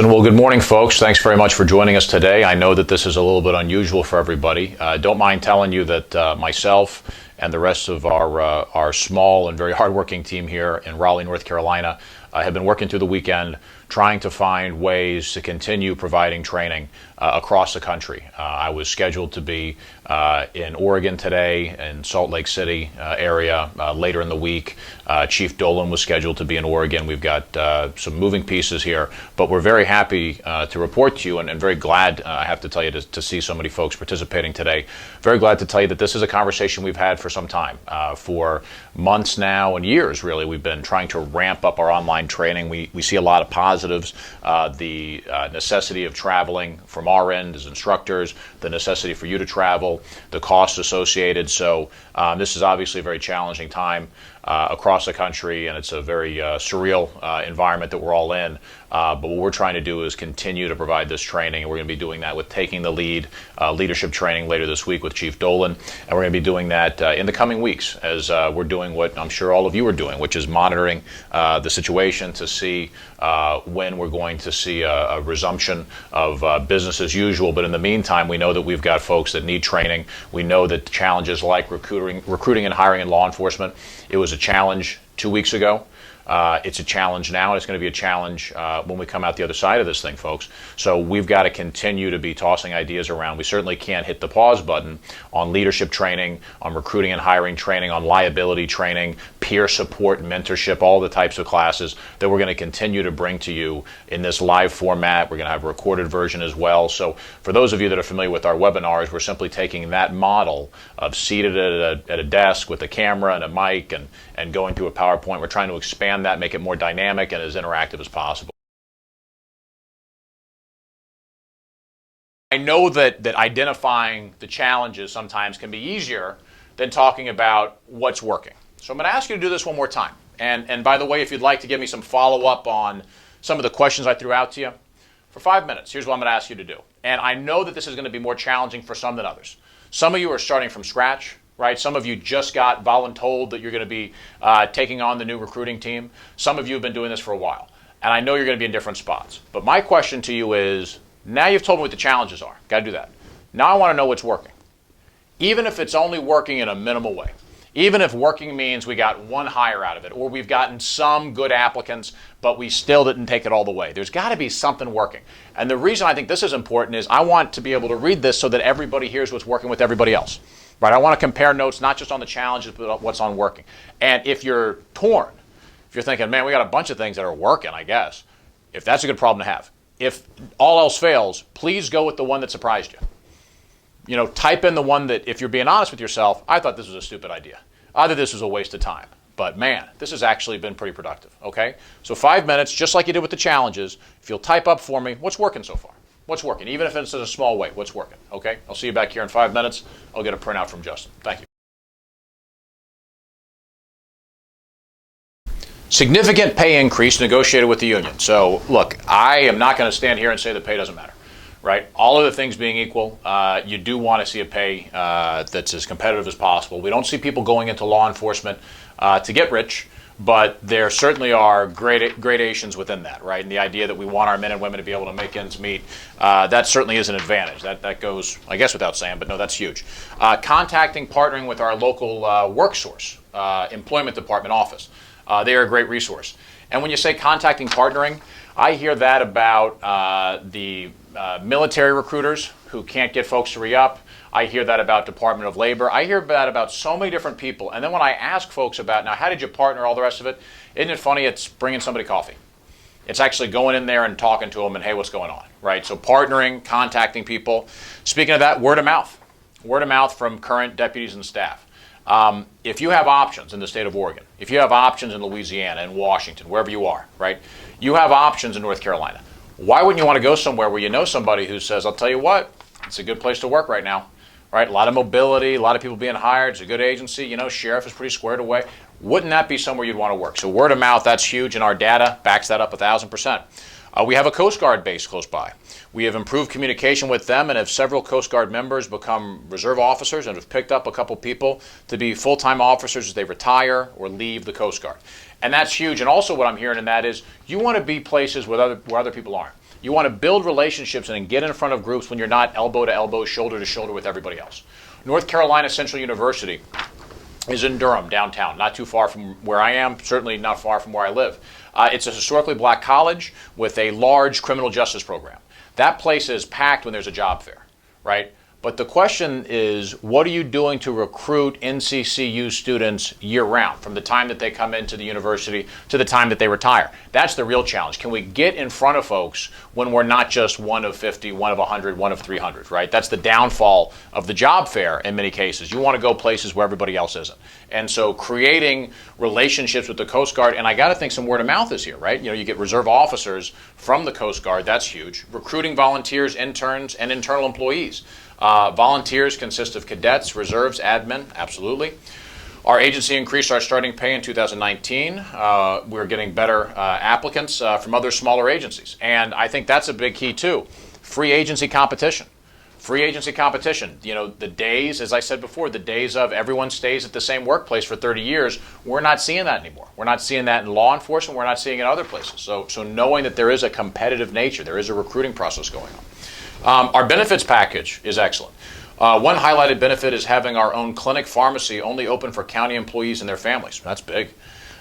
Well, good morning, folks. Thanks very much for joining us today. I know that this is a little bit unusual for everybody. Don't mind telling you that myself and the rest of our small and very hardworking team here in Raleigh, North Carolina, have been working through the weekend trying to find ways to continue providing training across the country. I was scheduled to be in Oregon today, in Salt Lake City area later in the week. Chief Dolan was scheduled to be in Oregon. We've got some moving pieces here, but we're very happy to report to you and very glad, I have to tell you, to see so many folks participating today. Very glad to tell you that this is a conversation we've had for some time. For months now and years, really, we've been trying to ramp up our online training. We see a lot of positives. The necessity of traveling from our end as instructors, the necessity for you to travel, the costs associated. So this is obviously a very challenging time across the country, and it's a very surreal environment that we're all in. But what we're trying to do is continue to provide this training, and we're going to be doing that with Taking the Lead leadership training later this week with Chief Dolan, and we're going to be doing that in the coming weeks as we're doing what I'm sure all of you are doing, which is monitoring the situation to see when we're going to see a resumption of business as usual. But in the meantime, we know that we've got folks that need training. We know that challenges like recruiting and hiring in law enforcement, it was a challenge 2 weeks ago. It's a challenge now, and it's going to be a challenge when we come out the other side of this thing, folks. So we've got to continue to be tossing ideas around. We certainly can't hit the pause button on leadership training, on recruiting and hiring training, on liability training, peer support, mentorship, all the types of classes that we're going to continue to bring to you in this live format. We're going to have a recorded version as well. So for those of you that are familiar with our webinars, we're simply taking that model of seated at a desk with a camera and a mic and going through a PowerPoint. We're trying to expand that, make it more dynamic and as interactive as possible. I know that identifying the challenges sometimes can be easier than talking about what's working. So I'm going to ask you to do this one more time. And by the way, if you'd like to give me some follow-up on some of the questions I threw out to you, for 5 minutes, here's what I'm going to ask you to do. And I know that this is going to be more challenging for some than others. Some of you are starting from scratch. Right? Some of you just got voluntold that you're going to be taking on the new recruiting team. Some of you have been doing this for a while. And I know you're going to be in different spots. But my question to you is, now you've told me what the challenges are. Got to do that. Now I want to know what's working. Even if it's only working in a minimal way. Even if working means we got one hire out of it, or we've gotten some good applicants, but we still didn't take it all the way. There's got to be something working. And the reason I think this is important is I want to be able to read this so that everybody hears what's working with everybody else. Right, I want to compare notes, not just on the challenges, but what's on working. And if you're torn, if you're thinking, man, we got a bunch of things that are working, I guess, if that's a good problem to have. If all else fails, please go with the one that surprised you. You know, type in the one that, if you're being honest with yourself, I thought this was a stupid idea. I thought this was a waste of time. But man, this has actually been pretty productive, okay? So 5 minutes, just like you did with the challenges, if you'll type up for me, what's working so far? What's working? Even if it's in a small way, what's working? Okay? I'll see you back here in 5 minutes. I'll get a printout from Justin. Thank you. Significant pay increase negotiated with the union. So, look, I am not going to stand here and say the pay doesn't matter, right? All of the things being equal, you do want to see a pay that's as competitive as possible. We don't see people going into law enforcement to get rich. But there certainly are gradations within that, right? And the idea that we want our men and women to be able to make ends meet, that certainly is an advantage. That goes, I guess, without saying, but no, that's huge. Partnering with our local WorkSource, employment department office. They are a great resource. And when you say partnering, I hear that about the military recruiters who can't get folks to re-up. I hear that about Department of Labor. I hear that about so many different people. And then when I ask folks about, now, how did you partner, all the rest of it, isn't it funny? It's bringing somebody coffee. It's actually going in there and talking to them and, hey, what's going on, right? So partnering, contacting people. Speaking of that, word of mouth. Word of mouth from current deputies and staff. If you have options in the state of Oregon, if you have options in Louisiana, in Washington, wherever you are, right, you have options in North Carolina. Why wouldn't you want to go somewhere where you know somebody who says, I'll tell you what, it's a good place to work right now. Right, a lot of mobility, a lot of people being hired. It's a good agency. You know, sheriff is pretty squared away. Wouldn't that be somewhere you'd want to work? So word of mouth, that's huge, and our data backs that up 1,000%. We have a Coast Guard base close by. We have improved communication with them and have several Coast Guard members become reserve officers and have picked up a couple people to be full-time officers as they retire or leave the Coast Guard. And that's huge. And also what I'm hearing in that is you want to be places where other people aren't. You want to build relationships and get in front of groups when you're not elbow to elbow, shoulder to shoulder with everybody else. North Carolina Central University is in Durham, downtown, not too far from where I am, certainly not far from where I live. It's a historically black college with a large criminal justice program. That place is packed when there's a job fair, right? But the question is, what are you doing to recruit NCCU students year-round, from the time that they come into the university to the time that they retire? That's the real challenge. Can we get in front of folks when we're not just one of 50, one of 100, one of 300, right? That's the downfall of the job fair in many cases. You want to go places where everybody else isn't. And so creating relationships with the Coast Guard, and I got to think some word of mouth is here, right? You get reserve officers from the Coast Guard, that's huge. Recruiting volunteers, interns, and internal employees. Volunteers consist of cadets, reserves, admin, absolutely. Our agency increased our starting pay in 2019. We're getting better applicants from other smaller agencies. And I think that's a big key too. Free agency competition. Free agency competition. The days, as I said before, the days of everyone stays at the same workplace for 30 years, we're not seeing that anymore. We're not seeing that in law enforcement. We're not seeing it in other places. So knowing that there is a competitive nature, there is a recruiting process going on. Our benefits package is excellent. One highlighted benefit is having our own clinic pharmacy only open for county employees and their families. That's big.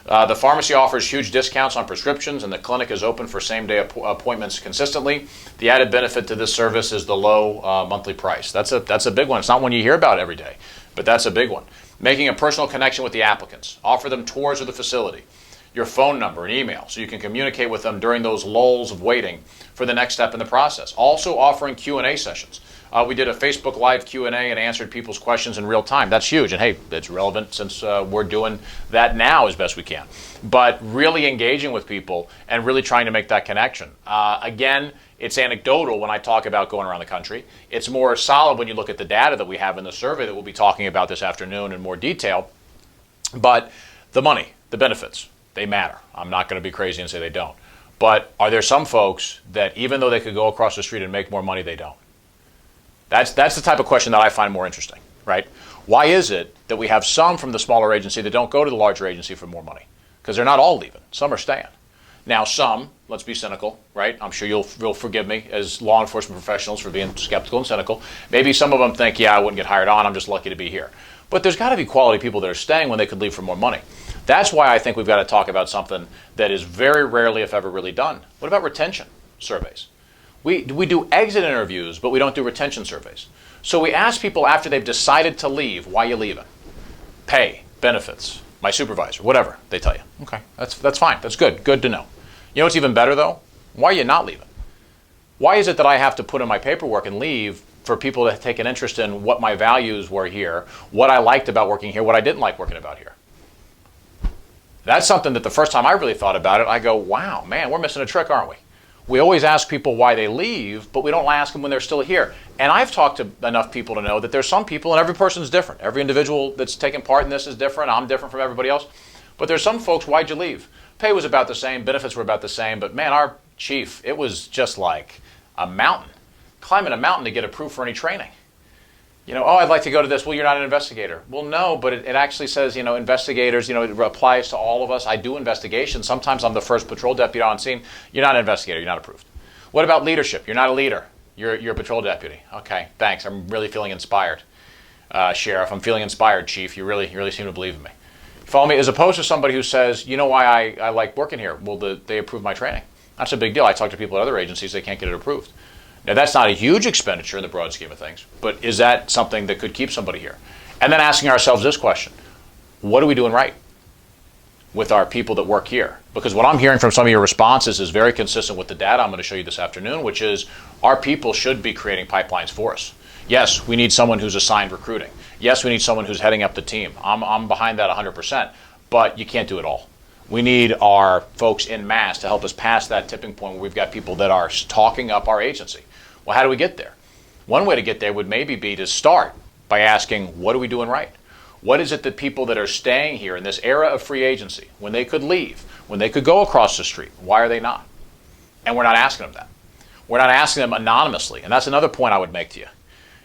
The pharmacy offers huge discounts on prescriptions, and the clinic is open for same-day appointments consistently. The added benefit to this service is the low monthly price. That's a big one. It's not one you hear about every day, but that's a big one. Making a personal connection with the applicants. Offer them tours of the facility, your phone number and email, so you can communicate with them during those lulls of waiting for the next step in the process. Also offering Q&A sessions. We did a Facebook Live Q&A and answered people's questions in real time. That's huge, and hey, it's relevant since we're doing that now as best we can. But really engaging with people and really trying to make that connection. Again, it's anecdotal when I talk about going around the country. It's more solid when you look at the data that we have in the survey that we'll be talking about this afternoon in more detail. But the money, the benefits, they matter. I'm not going to be crazy and say they don't. But are there some folks that even though they could go across the street and make more money, they don't? That's the type of question that I find more interesting, right? Why is it that we have some from the smaller agency that don't go to the larger agency for more money? Because they're not all leaving. Some are staying. Now some, let's be cynical, right? I'm sure you'll forgive me as law enforcement professionals for being skeptical and cynical. Maybe some of them think, yeah, I wouldn't get hired on. I'm just lucky to be here. But there's got to be quality people that are staying when they could leave for more money. That's why I think we've got to talk about something that is very rarely, if ever, really done. What about retention surveys? We do exit interviews, but we don't do retention surveys. So we ask people after they've decided to leave, why are you leaving? Pay, benefits, my supervisor, whatever they tell you. Okay, that's fine. That's good. Good to know. You know what's even better, though? Why are you not leaving? Why is it that I have to put in my paperwork and leave for people to take an interest in what my values were here, what I liked about working here, what I didn't like working about here? That's something that the first time I really thought about it, I go, wow, man, we're missing a trick, aren't we? We always ask people why they leave, but we don't ask them when they're still here. And I've talked to enough people to know that there's some people, and every person's different. Every individual that's taking part in this is different. I'm different from everybody else. But there's some folks, why'd you leave? Pay was about the same, benefits were about the same, but man, our chief, it was just like a mountain. Climbing a mountain to get approved for any training. Oh, I'd like to go to this. Well, you're not an investigator. Well, no, but it actually says, investigators, it applies to all of us. I do investigations. Sometimes I'm the first patrol deputy on scene. You're not an investigator. You're not approved. What about leadership? You're not a leader. You're a patrol deputy. Okay, thanks. I'm really feeling inspired, Sheriff. I'm feeling inspired, Chief. You really seem to believe in me. Follow me? As opposed to somebody who says, you know why I like working here? Well, they approved my training. That's a big deal. I talk to people at other agencies. They can't get it approved. Now, that's not a huge expenditure in the broad scheme of things, but is that something that could keep somebody here? And then asking ourselves this question: what are we doing right with our people that work here? Because what I'm hearing from some of your responses is very consistent with the data I'm going to show you this afternoon, which is our people should be creating pipelines for us. Yes, we need someone who's assigned recruiting. Yes, we need someone who's heading up the team. I'm behind that 100%, but you can't do it all. We need our folks en masse to help us pass that tipping point where we've got people that are talking up our agency. Well, how do we get there? One way to get there would maybe be to start by asking, what are we doing right? What is it that people that are staying here in this era of free agency, when they could leave, when they could go across the street, why are they not? And we're not asking them that. We're not asking them anonymously. And that's another point I would make to you.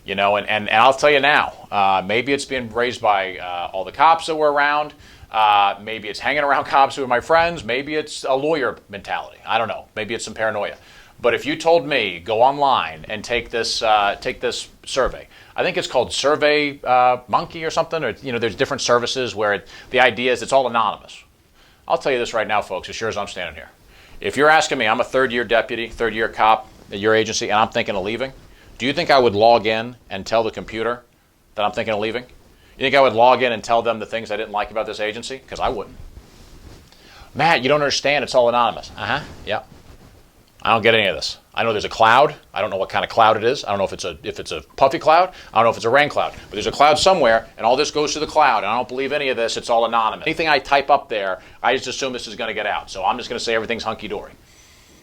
And I'll tell you now, maybe it's being raised by all the cops that were around. Maybe it's hanging around cops who are my friends. Maybe it's a lawyer mentality. I don't know. Maybe it's some paranoia. But if you told me, go online and take this survey, I think it's called Survey Monkey or something, or there's different services where the idea is it's all anonymous. I'll tell you this right now, folks, as sure as I'm standing here. If you're asking me, I'm a third-year deputy, third-year cop at your agency, and I'm thinking of leaving, do you think I would log in and tell the computer that I'm thinking of leaving? You think I would log in and tell them the things I didn't like about this agency? Because I wouldn't. Matt, you don't understand. It's all anonymous. Yeah. I don't get any of this. I know there's a cloud. I don't know what kind of cloud it is. I don't know if it's a puffy cloud. I don't know if it's a rain cloud. But there's a cloud somewhere, and all this goes to the cloud. And I don't believe any of this. It's all anonymous. Anything I type up there, I just assume this is going to get out. So I'm just going to say everything's hunky-dory.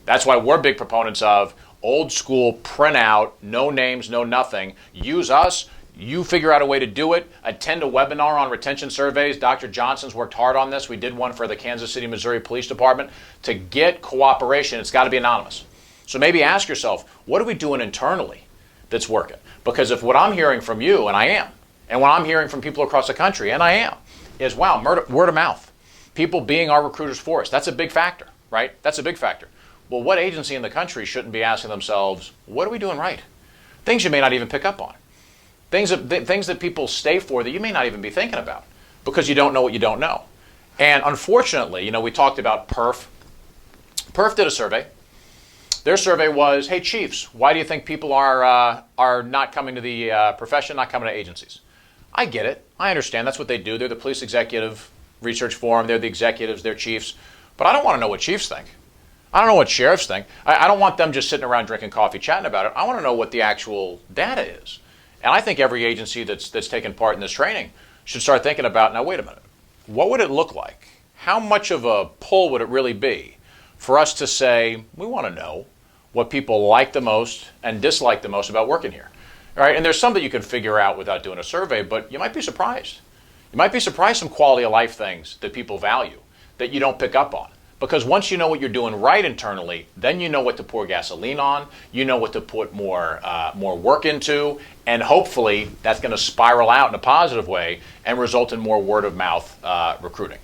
That's why we're big proponents of old school printout, no names, no nothing. Use us. You figure out a way to do it. Attend a webinar on retention surveys. Dr. Johnson's worked hard on this. We did one for the Kansas City, Missouri Police Department. To get cooperation, it's got to be anonymous. So maybe ask yourself, what are we doing internally that's working? Because if what I'm hearing from you, and I am, and what I'm hearing from people across the country, and I am, is, wow, word of mouth. People being our recruiters for us. That's a big factor, right? That's a big factor. Well, what agency in the country shouldn't be asking themselves, what are we doing right? Things you may not even pick up on. Things that people stay for that you may not even be thinking about because you don't know what you don't know. And unfortunately, we talked about PERF. PERF did a survey. Their survey was, hey, chiefs, why do you think people are not coming to the profession, not coming to agencies? I get it. I understand. That's what they do. They're the police executive research forum. They're the executives. They're chiefs. But I don't want to know what chiefs think. I don't know what sheriffs think. I don't want them just sitting around drinking coffee chatting about it. I want to know what the actual data is. And I think every agency that's taken part in this training should start thinking about, now wait a minute, what would it look like? How much of a pull would it really be for us to say, we want to know what people like the most and dislike the most about working here? All right, and there's some that you can figure out without doing a survey, but you might be surprised. You might be surprised some quality of life things that people value that you don't pick up on. Because once you know what you're doing right internally, then you know what to pour gasoline on, you know what to put more work into, and hopefully that's going to spiral out in a positive way and result in more word of mouth recruiting.